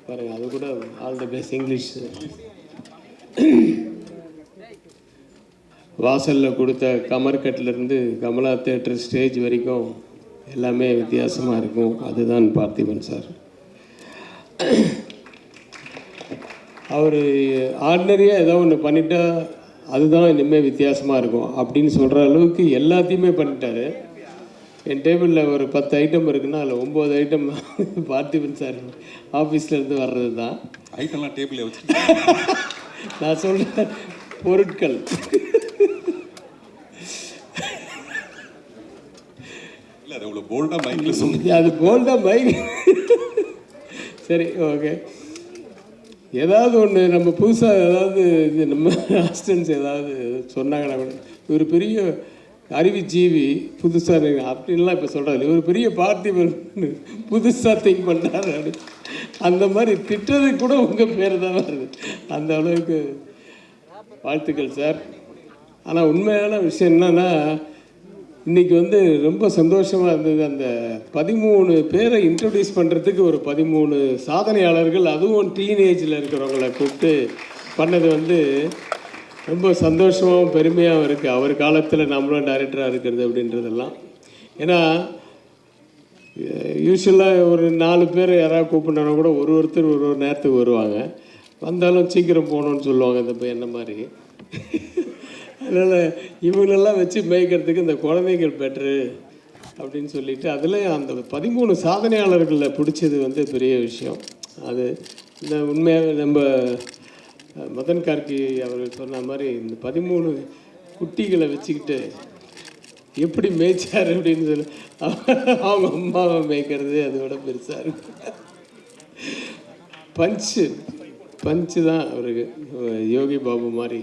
பாருங்கள், அது கூட ஆல் தி பெஸ்ட் இங்கிலீஷ். வாசலில் கொடுத்த கமர்கட்லேருந்து கமலா தேட்டர் ஸ்டேஜ் வரைக்கும் எல்லாமே வித்தியாசமாக இருக்கும். அதுதான் பார்த்திபன் சார். அவர் ஆர்டினரியாக ஏதோ ஒன்று பண்ணிட்டா அதுதான் இனிமேல் வித்தியாசமாக இருக்கும் அப்படின்னு சொல்கிற அளவுக்கு எல்லாத்தையுமே பண்ணிட்டாரு. என் டேபிளில் ஒரு 10 ஐட்டம் இருக்குன்னா அதில் 9 ஐட்டம் பார்த்திபன் சார் ஆஃபீஸ்லேருந்து வர்றது தான். ஐட்டம்லாம் டேபிளில் வச்சு நான் சொல்கிறேன் பொருட்கள். இல்லை, அது அவ்வளோ போல்டாக மைக்கில் சொன்னீங்க. அது போல்டாக மைக். சரி, ஓகே. ஏதாவது ஒன்று நம்ம புதுசாக ஏதாவது இது நம்ம அசிஸ்டன்ஸ் ஏதாவது சொன்னாங்கன்னா கூட ஒரு பெரிய அறிவுஜீவி புதுசாக அப்படின்லாம் இப்போ சொல்கிறாரு. ஒரு பெரிய பார்த்திபன் புதுசாக திங்க் பண்ணுறாரு அப்படி. அந்த மாதிரி திட்டத்துக்கு கூட உங்கள் பேர் தான் வருது. அந்த அளவுக்கு வாழ்த்துக்கள் சார். ஆனால் உண்மையான விஷயம் என்னென்னா, இன்றைக்கி ரொம்ப சந்தோஷமாக இருந்தது. அந்த 13 பேரை இன்ட்ரடியூஸ் பண்ணுறதுக்கு ஒரு 13 சாதனையாளர்கள், அதுவும் டீனேஜில் இருக்கிறவங்களை கூப்பிட்டு பண்ணது ரொம்ப சந்தோஷமாகவும் பெருமையாகவும் இருக்குது. அவர் காலத்தில் நம்மளும் டைரக்டராக இருக்கிறது அப்படின்றதெல்லாம். ஏன்னா யூஸ்வலாக ஒரு 4 பேர் யாராவது கூப்பிட்னா கூட ஒருத்தர் ஒரு நேரத்துக்கு வருவாங்க. வந்தாலும் சீக்கிரம் போகணுன்னு சொல்லுவாங்க இந்த என்ன மாதிரி. அதனால் இவங்களெல்லாம் வச்சு மேய்க்கிறதுக்கு இந்த குழந்தைகள் பெட்ரு அப்படின்னு சொல்லிட்டு அதில் அந்த 13 சாதனையாளர்களில் பிடிச்சது பெரிய விஷயம். அது இந்த உண்மையாக நம்ம மதன் கார்கி அவர்கள் சொன்ன மாதிரி இந்த 13 குட்டிகளை வச்சுக்கிட்டு எப்படி மேய்ச்சார் அப்படின்னு சொல்லி அவங்க அம்மாவை மேய்க்கிறது அதோட பெருசாக இருக்கு. பஞ்சு தான் அவருக்கு யோகி பாபு மாதிரி.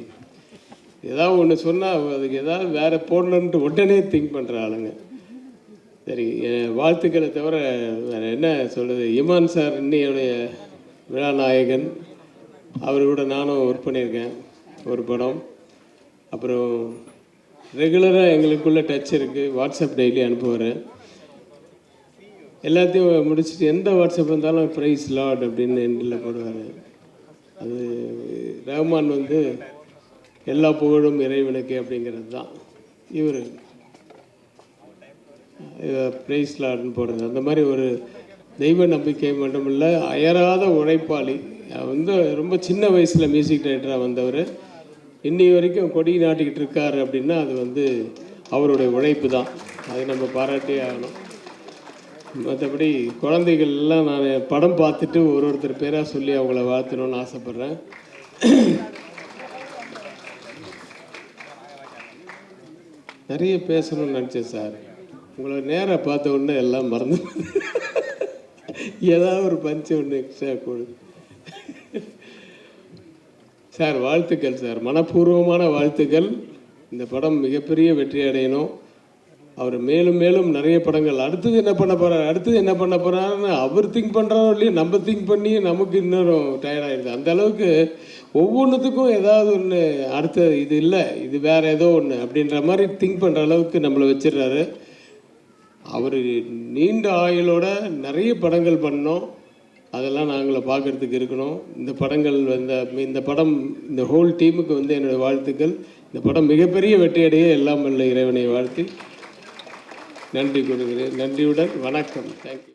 ஏதாவது ஒன்று சொன்னால் அதுக்கு ஏதாவது வேறு போடணுன்ட்டு உடனே திங்க் பண்ணுற ஆளுங்க. சரி, வாழ்த்துக்களை தவிர வேறு என்ன சொல்கிறது. இமான் சார் இன்னையுடைய விழா நாயகன். அவர் கூட நானும் ஒர்க் பண்ணியிருக்கேன் ஒரு படம். அப்புறம் ரெகுலராக எங்களுக்குள்ளே டச் இருக்குது. வாட்ஸ்அப் டெய்லி அனுப்புவார். எல்லாத்தையும் முடிச்சுட்டு எந்த வாட்ஸ்அப் இருந்தாலும் ப்ரைஸ் லார்ட் அப்படின்னு எண்டில் போடுவார். அது ரஹ்மான் எல்லா புகழும் இறைவனுக்கு அப்படிங்கிறது தான். இவர் ப்ரைஸ் லார்ட்னு போடுறது. அந்த மாதிரி ஒரு தெய்வ நம்பிக்கை மட்டுமில்லை, அயராத உழைப்பாளி. ரொம்ப சின்ன வயசில் மியூசிக் டைரக்டராக வந்தவர் இன்னி வரைக்கும் கொடி நாட்டிக்கிட்டு இருக்கார் அப்படின்னா அது அவருடைய உழைப்பு தான். அது நம்ம பாராட்டே ஆகணும். மற்றபடி குழந்தைகள் எல்லாம் நான் படம் பார்த்துட்டு ஒருத்தர் பேராக சொல்லி அவங்கள வாழ்த்தணும்னு ஆசைப்பட்றேன். நிறைய பேசணும்னு நினச்சேன் சார். உங்களை நேராக பார்த்த உடனே எல்லாம் மறந்து ஏதாவது ஒரு பஞ்சு ஒன்று எக்ஸ்ட்ரா கொடு சார். வாழ்த்துக்கள் சார், மனப்பூர்வமான வாழ்த்துக்கள். இந்த படம் மிகப்பெரிய வெற்றி அடையணும். அவர் மேலும் மேலும் நிறைய படங்கள் அடுத்தது என்ன பண்ண போகிறாருன்னு அவர் திங்க் பண்ணுறாரோ இல்லையோ, நம்ம திங்க் பண்ணி நமக்கு இன்னும் டயர்டாகிடுது. அந்த அளவுக்கு ஒவ்வொன்றுத்துக்கும் ஏதாவது ஒன்று அடுத்த இது இல்லை, இது வேறு ஏதோ ஒன்று அப்படின்ற மாதிரி திங்க் பண்ணுற அளவுக்கு நம்மளை வச்சிடுறாரு. அவர் நீண்ட ஆயுளோட நிறைய படங்கள் பண்ணோம். அதெல்லாம் நாங்களை பார்க்குறதுக்கு இருக்கணும். இந்த படங்கள் இந்த படம் இந்த ஹோல் டீமுக்கு என்னுடைய வாழ்த்துக்கள். இந்த படம் மிகப்பெரிய வெற்றியடைய எல்லாம் வல்ல இறைவனை வாழ்த்தி நன்றி கொடுக்கிறேன். நன்றியுடன் வணக்கம். தேங்க்யூ.